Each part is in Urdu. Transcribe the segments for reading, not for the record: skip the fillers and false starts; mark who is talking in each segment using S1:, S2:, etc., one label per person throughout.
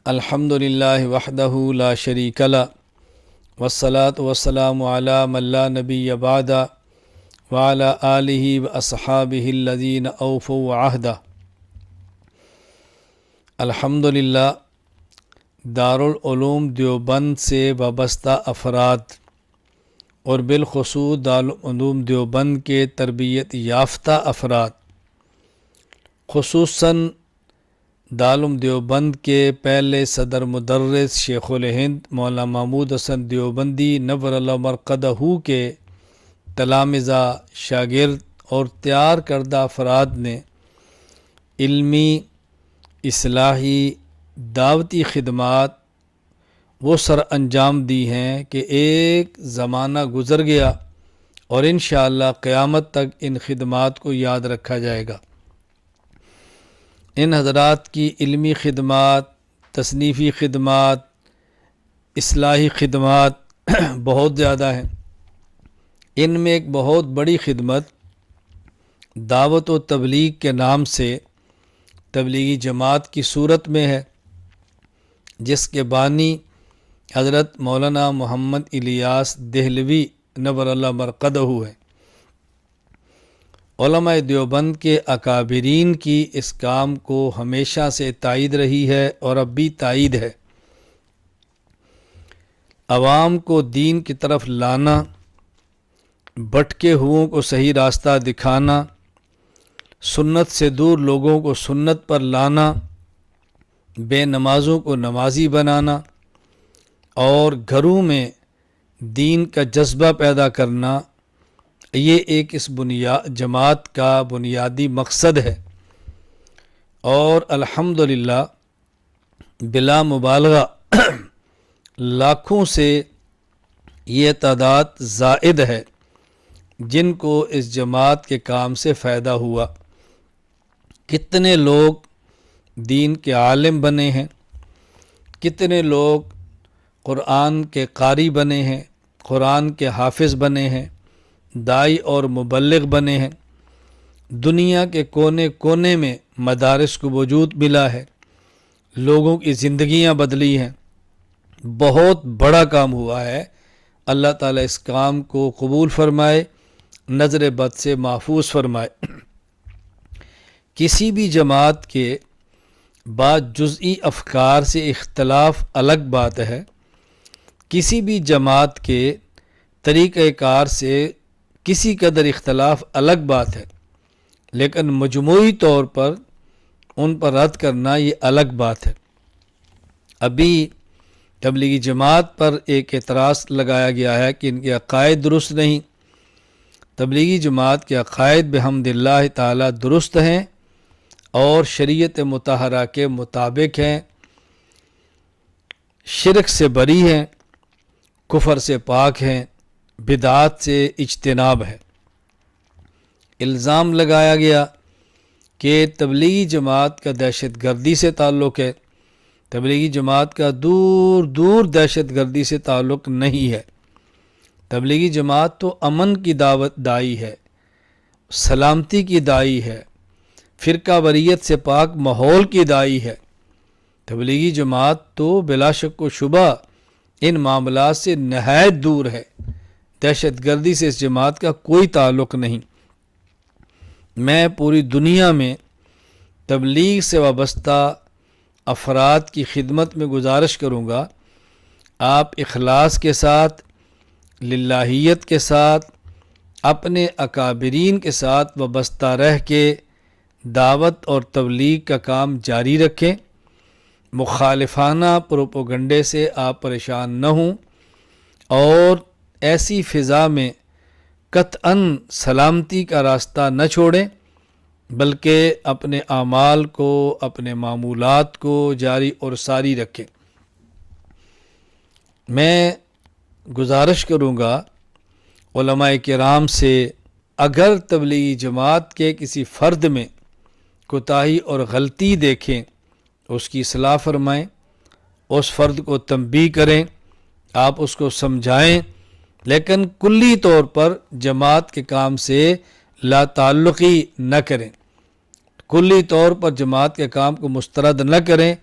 S1: الحمدللہ وحدہ لا شریک لہ والصلاة والسلام علی من لا نبی بعدہ وعلی آلہ واصحابہ الذین اوفوا عہدہ۔ الحمدللہ دارالعلوم دیوبند سے وابستہ افراد اور بالخصوص دارالعلوم دیوبند کے تربیت یافتہ افراد، خصوصاً دارالعلوم دیوبند کے پہلے صدر مدرس شیخ الہند مولانا محمود حسن دیوبندی نور اللہ مرقدہ کے تلامذہ، شاگرد اور تیار کردہ افراد نے علمی، اصلاحی، دعوتی خدمات وہ سر انجام دی ہیں کہ ایک زمانہ گزر گیا اور انشاءاللہ قیامت تک ان خدمات کو یاد رکھا جائے گا۔ ان حضرات کی علمی خدمات، تصنیفی خدمات، اصلاحی خدمات بہت زیادہ ہیں۔ ان میں ایک بہت بڑی خدمت دعوت و تبلیغ کے نام سے تبلیغی جماعت کی صورت میں ہے، جس کے بانی حضرت مولانا محمد الیاس دہلوی نور اللہ مرقدہ ہے۔ علماء دیوبند کے اکابرین کی اس کام کو ہمیشہ سے تائید رہی ہے اور اب بھی تائید ہے۔ عوام کو دین کی طرف لانا، بھٹکے ہوئوں کو صحیح راستہ دکھانا، سنت سے دور لوگوں کو سنت پر لانا، بے نمازوں کو نمازی بنانا اور گھروں میں دین کا جذبہ پیدا کرنا، یہ ایک اس جماعت کا بنیادی مقصد ہے۔ اور الحمدللہ بلا مبالغہ لاکھوں سے یہ تعداد زائد ہے جن کو اس جماعت کے کام سے فائدہ ہوا۔ کتنے لوگ دین کے عالم بنے ہیں، کتنے لوگ قرآن کے قاری بنے ہیں، قرآن کے حافظ بنے ہیں، داعی اور مبلغ بنے ہیں۔ دنیا کے کونے کونے میں مدارس کو وجود ملا ہے، لوگوں کی زندگیاں بدلی ہیں۔ بہت بڑا کام ہوا ہے۔ اللہ تعالیٰ اس کام کو قبول فرمائے، نظر بد سے محفوظ فرمائے۔ کسی بھی جماعت کے بعض جزئی افکار سے اختلاف الگ بات ہے، کسی بھی جماعت کے طریقہ کار سے کسی قدر اختلاف الگ بات ہے، لیکن مجموعی طور پر ان پر رد کرنا یہ الگ بات ہے۔ ابھی تبلیغی جماعت پر ایک اعتراض لگایا گیا ہے کہ ان کے عقائد درست نہیں۔ تبلیغی جماعت کے عقائد بحمد اللہ تعالی درست ہیں اور شریعت مطہرہ کے مطابق ہیں، شرک سے بری ہیں، کفر سے پاک ہیں، بدعات سے اجتناب ہے۔ الزام لگایا گیا کہ تبلیغی جماعت کا دہشت گردی سے تعلق ہے۔ تبلیغی جماعت کا دور دور دہشت گردی سے تعلق نہیں ہے۔ تبلیغی جماعت تو امن کی دعوت دائی ہے، سلامتی کی دائی ہے، فرقہ واریت سے پاک ماحول کی دائی ہے۔ تبلیغی جماعت تو بلا شک و شبہ ان معاملات سے نہایت دور ہے۔ دہشت گردی سے اس جماعت کا کوئی تعلق نہیں۔ میں پوری دنیا میں تبلیغ سے وابستہ افراد کی خدمت میں گزارش کروں گا، آپ اخلاص کے ساتھ، للہیت کے ساتھ، اپنے اکابرین کے ساتھ وابستہ رہ کے دعوت اور تبلیغ کا کام جاری رکھیں۔ مخالفانہ پروپیگنڈے سے آپ پریشان نہ ہوں اور ایسی فضا میں قطعاً سلامتی کا راستہ نہ چھوڑیں، بلکہ اپنے اعمال کو، اپنے معمولات کو جاری اور ساری رکھیں۔ میں گزارش کروں گا علماء کرام سے، اگر تبلیغی جماعت کے کسی فرد میں کوتاہی اور غلطی دیکھیں اس کی اصلاح فرمائیں، اس فرد کو تنبیہ کریں، آپ اس کو سمجھائیں، لیکن کلی طور پر جماعت کے کام سے لا تعلقی نہ کریں، کلی طور پر جماعت کے کام کو مسترد نہ کریں۔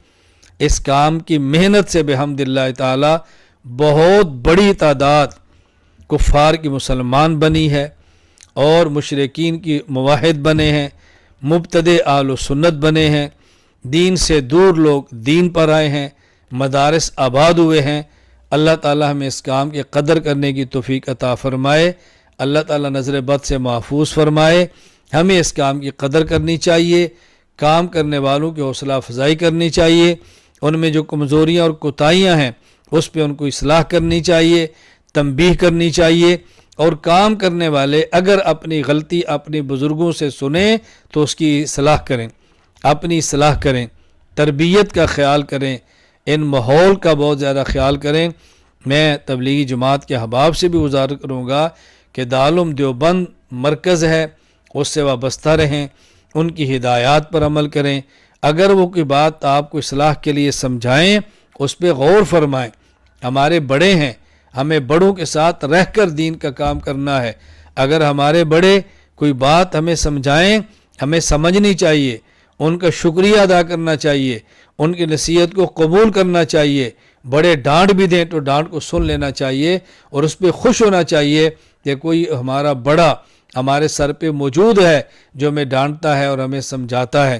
S1: اس کام کی محنت سے بحمد اللہ تعالی بہت بڑی تعداد کفار کی مسلمان بنی ہے اور مشرکین کی موحد بنے ہیں، مبتدع اہل سنت بنے ہیں، دین سے دور لوگ دین پر آئے ہیں، مدارس آباد ہوئے ہیں۔ اللہ تعالی ہمیں اس کام کی قدر کرنے کی توفیق عطا فرمائے، اللہ تعالی نظر بد سے محفوظ فرمائے۔ ہمیں اس کام کی قدر کرنی چاہیے، کام کرنے والوں کی حوصلہ افزائی کرنی چاہیے، ان میں جو کمزوریاں اور کوتاہیاں ہیں اس پہ ان کو اصلاح کرنی چاہیے، تنبیہ کرنی چاہیے، اور کام کرنے والے اگر اپنی غلطی اپنے بزرگوں سے سنیں تو اس کی اصلاح کریں، اپنی اصلاح کریں، تربیت کا خیال کریں، ان ماحول کا بہت زیادہ خیال کریں۔ میں تبلیغی جماعت کے احباب سے بھی گزارش کروں گا کہ دارالعلوم دیوبند مرکز ہے، اس سے وابستہ رہیں، ان کی ہدایات پر عمل کریں۔ اگر وہ کوئی بات آپ کو اصلاح کے لیے سمجھائیں اس پہ غور فرمائیں۔ ہمارے بڑے ہیں، ہمیں بڑوں کے ساتھ رہ کر دین کا کام کرنا ہے۔ اگر ہمارے بڑے کوئی بات ہمیں سمجھائیں ہمیں سمجھنی چاہیے، ان کا شکریہ ادا کرنا چاہیے، ان کی نصیحت کو قبول کرنا چاہیے۔ بڑے ڈانٹ بھی دیں تو ڈانٹ کو سن لینا چاہیے اور اس پہ خوش ہونا چاہیے کہ کوئی ہمارا بڑا ہمارے سر پہ موجود ہے جو ہمیں ڈانٹتا ہے اور ہمیں سمجھاتا ہے۔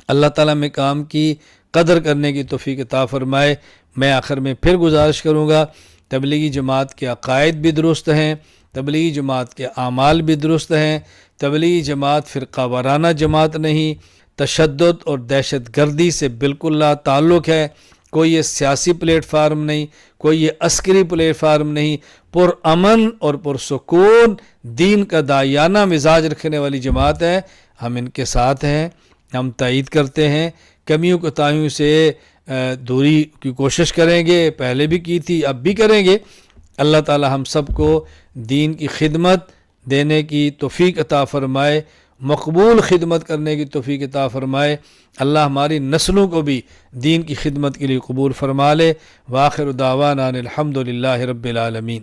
S1: اللہ تعالیٰ میں کام کی قدر کرنے کی توفیق عطا فرمائے۔ میں آخر میں پھر گزارش کروں گا، تبلیغی جماعت کے عقائد بھی درست ہیں، تبلیغی جماعت کے اعمال بھی درست ہیں، تبلیغی جماعت فرقہ وارانہ جماعت نہیں، تشدد اور دہشت گردی سے بالکل لا تعلق ہے، کوئی یہ سیاسی پلیٹ فارم نہیں، کوئی یہ عسکری پلیٹ فارم نہیں، پرامن اور پرسکون دین کا داعیانہ مزاج رکھنے والی جماعت ہے۔ ہم ان کے ساتھ ہیں، ہم تائید کرتے ہیں، کمیوں کوتاہیوں سے دوری کی کوشش کریں گے، پہلے بھی کی تھی اب بھی کریں گے۔ اللہ تعالی ہم سب کو دین کی خدمت دینے کی توفیق عطا فرمائے، مقبول خدمت کرنے کی توفیق عطا فرمائے۔ اللہ ہماری نسلوں کو بھی دین کی خدمت کے لیے قبول فرما لے۔ وآخر دعوانا ان الحمد للہ رب العالمین۔